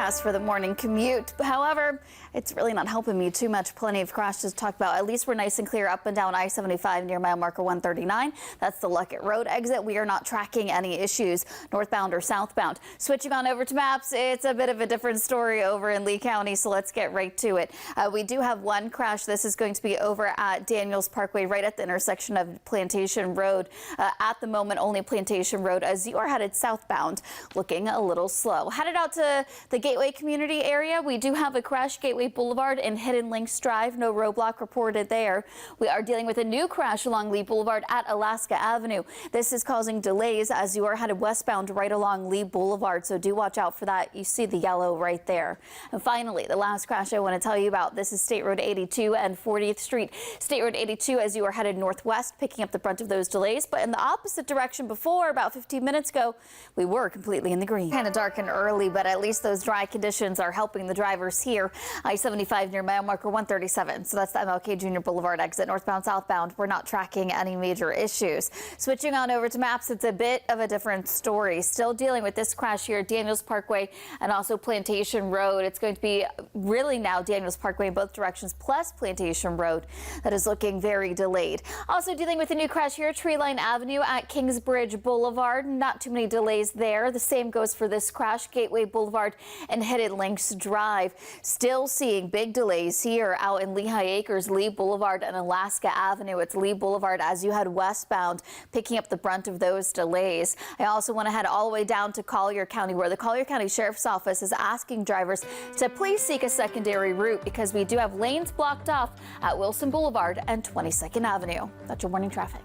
forecast for the morning commute. However, it's really not helping me too much. Plenty of crashes to talk about. At least we're nice and clear up and down I-75 near mile marker 139. That's the Luckett Road exit. We are not tracking any issues northbound or southbound. Switching on over to maps, it's a bit of a different story over in Lee County, so let's get right to it. We do have one crash. This is going to be over at Daniels Parkway, right at the intersection of Plantation Road. At the moment, only Plantation Road as you are headed southbound, looking a little slow. Headed out to the Gateway community area, we do have a crash, Gateway Boulevard and Hidden Links Drive. No roadblock reported there. We are dealing with a new crash along Lee Boulevard at Alaska Avenue. This is causing delays as you are headed westbound right along Lee Boulevard, so do watch out for that. You see the yellow right there. And finally, the last crash I want to tell you about, this is State Road 82 and 40th Street. State Road 82 as you are headed northwest, picking up the brunt of those delays, but in the opposite direction before, about 15 minutes ago, we were completely in the green. Kind of dark and early, but at least those dry conditions are helping the drivers here. I-75 near mile marker 137. So that's the MLK Junior Boulevard exit, northbound, southbound. We're not tracking any major issues. Switching on over to maps, it's a bit of a different story. Still dealing with this crash here at Daniels Parkway and also Plantation Road. It's going to be really now Daniels Parkway in both directions, plus Plantation Road. That is looking very delayed. Also dealing with a new crash here, Treeline Avenue at Kingsbridge Boulevard. Not too many delays there. The same goes for this crash, Gateway Boulevard and Hidden Links Drive. Still seeing big delays here out in Lehigh Acres, Lee Boulevard and Alaska Avenue. It's Lee Boulevard as you head westbound, picking up the brunt of those delays. I also want to head all the way down to Collier County, where the Collier County Sheriff's Office is asking drivers to please seek a secondary route because we do have lanes blocked off at Wilson Boulevard and 22nd Avenue. That's your morning traffic.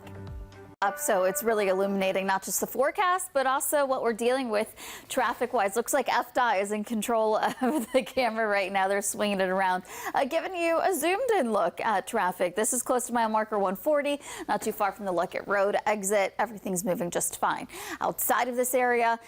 So it's really illuminating not just the forecast, but also what we're dealing with traffic-wise. Looks like FDOT is in control of the camera right now. They're swinging it around, giving you a zoomed-in look at traffic. This is close to mile marker 140, not too far from the Luckett Road exit. Everything's moving just fine. Outside of this area,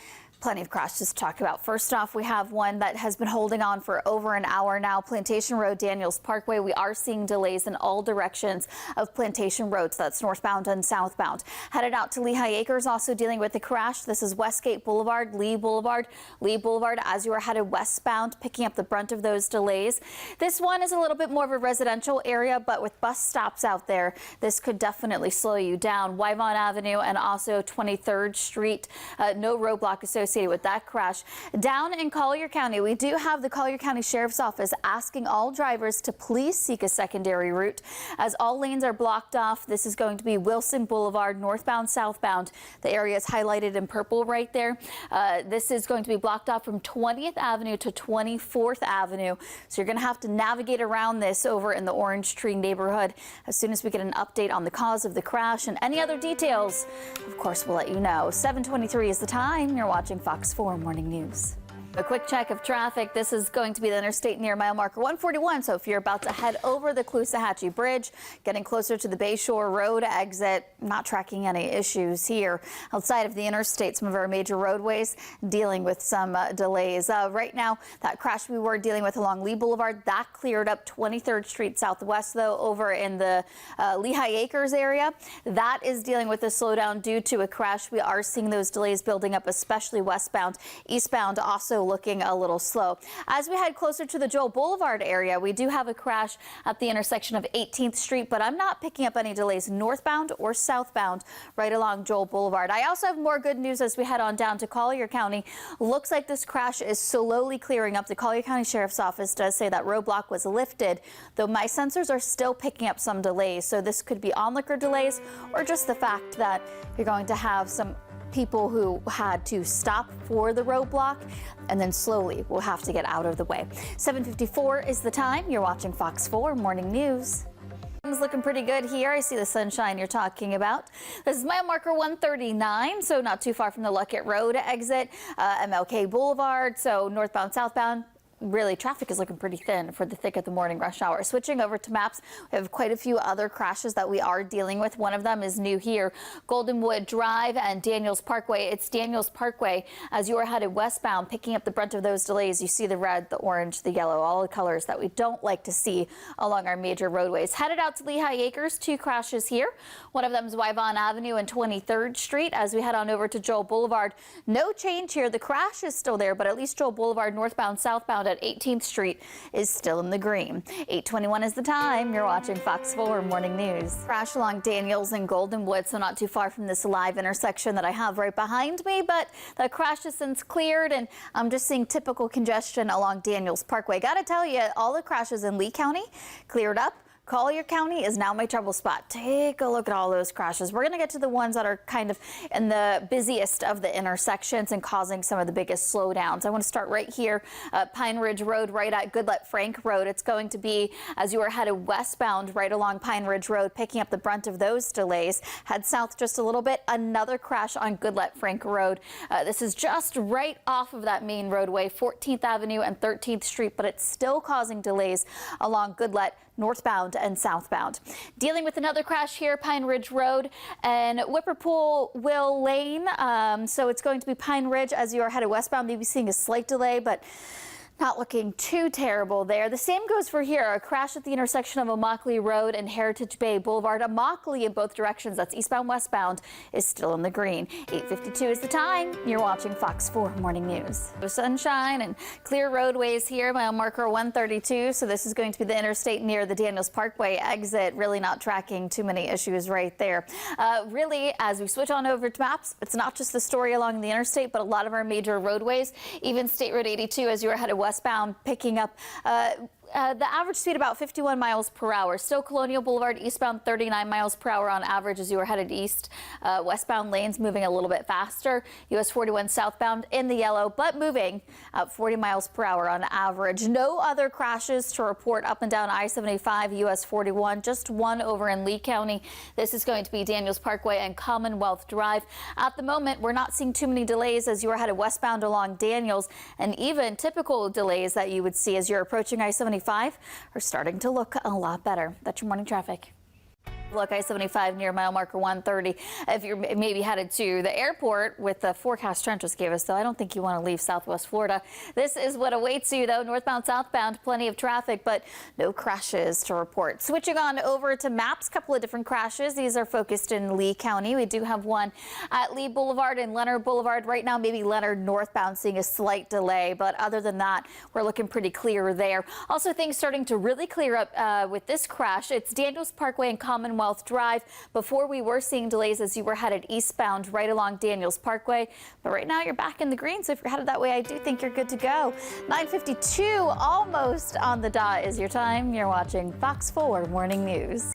plenty of crashes to talk about. First off, we have one that has been holding on for over an hour now. Plantation Road, Daniels Parkway. We are seeing delays in all directions of Plantation Road. So that's northbound and southbound. Headed out to Lehigh Acres, also dealing with the crash. This is Westgate Boulevard, Lee Boulevard. Lee Boulevard as you are headed westbound, picking up the brunt of those delays. This one is a little bit more of a residential area, but with bus stops out there, this could definitely slow you down. Wyvon Avenue and also 23rd Street. No roadblock associated with that crash. Down in Collier County, we do have the Collier County Sheriff's Office asking all drivers to please seek a secondary route as all lanes are blocked off. This is going to be Wilson Boulevard, northbound, southbound. The area is highlighted in purple right there. This is going to be blocked off from 20th Avenue to 24th Avenue. So you're going to have to navigate around this over in the Orange Tree neighborhood. As soon as we get an update on the cause of the crash and any other details, of course, we'll let you know. 7:23 is the time. You're watching Fox 4 Morning News. A quick check of traffic. This is going to be the interstate near mile marker 141. So if you're about to head over the Caloosahatchee Bridge, getting closer to the Bayshore Road exit, not tracking any issues here. Outside of the interstate, some of our major roadways dealing with some delays. Right now, that crash we were dealing with along Lee Boulevard, that cleared up 23rd Street Southwest, though, over in the Lehigh Acres area. That is dealing with a slowdown due to a crash. We are seeing those delays building up, especially westbound. Eastbound also looking a little slow. As we head closer to the Joel Boulevard area, we do have a crash at the intersection of 18th Street, but I'm not picking up any delays northbound or southbound right along Joel Boulevard. I also have more good news as we head on down to Collier County. Looks like this crash is slowly clearing up. The Collier County Sheriff's Office does say that roadblock was lifted, though my sensors are still picking up some delays. So this could be onlooker delays or just the fact that you're going to have some people who had to stop for the roadblock and then slowly will have to get out of the way. 7:54 is the time. You're watching Fox 4 Morning News. It's looking pretty good here. I see the sunshine you're talking about. This is mile marker 139, so not too far from the Luckett Road exit, MLK Boulevard, so northbound, southbound. really traffic is looking pretty thin for the thick of the morning rush hour. Switching over to maps, we have quite a few other crashes that we are dealing with. One of them is new here, Goldenwood Drive and Daniels Parkway. It's Daniels Parkway as you are headed westbound, picking up the brunt of those delays. You see the red, the orange, the yellow, all the colors that we don't like to see along our major roadways. Headed out to Lehigh Acres, two crashes here. One of them is Wyvon Avenue and 23rd Street as we head on over to Joel Boulevard. No change here. The crash is still there, but at least Joel Boulevard northbound, southbound at 18th Street is still in the green. 8:21 is the time. You're watching Fox 4 Morning News. Crash along Daniels and Goldenwood, so not too far from this live intersection that I have right behind me, but the crash has since cleared, and I'm just seeing typical congestion along Daniels Parkway. Got to tell you, all the crashes in Lee County cleared up. Collier County is now my trouble spot. Take a look at all those crashes. We're going to get to the ones that are kind of in the busiest of the intersections and causing some of the biggest slowdowns. I want to start right here, Pine Ridge Road, right at Goodlet Frank Road. It's going to be as you are headed westbound right along Pine Ridge Road, picking up the brunt of those delays. Head south just a little bit. Another crash on Goodlet Frank Road. This is just right off of that main roadway, 14th Avenue and 13th Street, but it's still causing delays along Goodlet northbound and southbound. Dealing with another crash here, Pine Ridge Road and Whipperpool Will Lane. So it's going to be Pine Ridge as you are headed westbound, maybe seeing a slight delay, but not looking too terrible there. The same goes for here. A crash at the intersection of Immokalee Road and Heritage Bay Boulevard. Immokalee in both directions, that's eastbound, westbound, is still in the green. 8:52 is the time. You're watching Fox 4 Morning News. Sunshine and clear roadways here. Mile marker 132. So this is going to be the interstate near the Daniels Parkway exit. Really not tracking too many issues right there. Really, as we switch on over to maps, it's not just the story along the interstate, but a lot of our major roadways, even State Road 82 as you are headed westbound, picking up the average speed about 51 miles per hour. Still Colonial Boulevard eastbound 39 miles per hour on average as you are headed east. Westbound lanes moving a little bit faster. US 41 southbound in the yellow, but moving 40 miles per hour on average. No other crashes to report up and down I-75 US 41. Just one over in Lee County. This is going to be Daniels Parkway and Commonwealth Drive. At the moment, we're not seeing too many delays as you are headed westbound along Daniels, and even typical delays that you would see as you're approaching I-75 are starting to look a lot better. That's your morning traffic. Look, I-75 near mile marker 130. If you're maybe headed to the airport with the forecast Trent just gave us, though, I don't think you want to leave Southwest Florida. This is what awaits you, though. Northbound, southbound, plenty of traffic, but no crashes to report. Switching on over to maps, couple of different crashes. These are focused in Lee County. We do have one at Lee Boulevard and Leonard Boulevard. Right now, maybe Leonard northbound seeing a slight delay, but other than that, we're looking pretty clear there. Also, things starting to really clear up with this crash. It's Daniels Parkway and Commonwealth Drive. Before we were seeing delays as you were headed eastbound right along Daniels Parkway, but right now you're back in the green, so if you're headed that way, I do think you're good to go. 9:52, almost on the dot is your time. You're watching Fox 4 Morning News.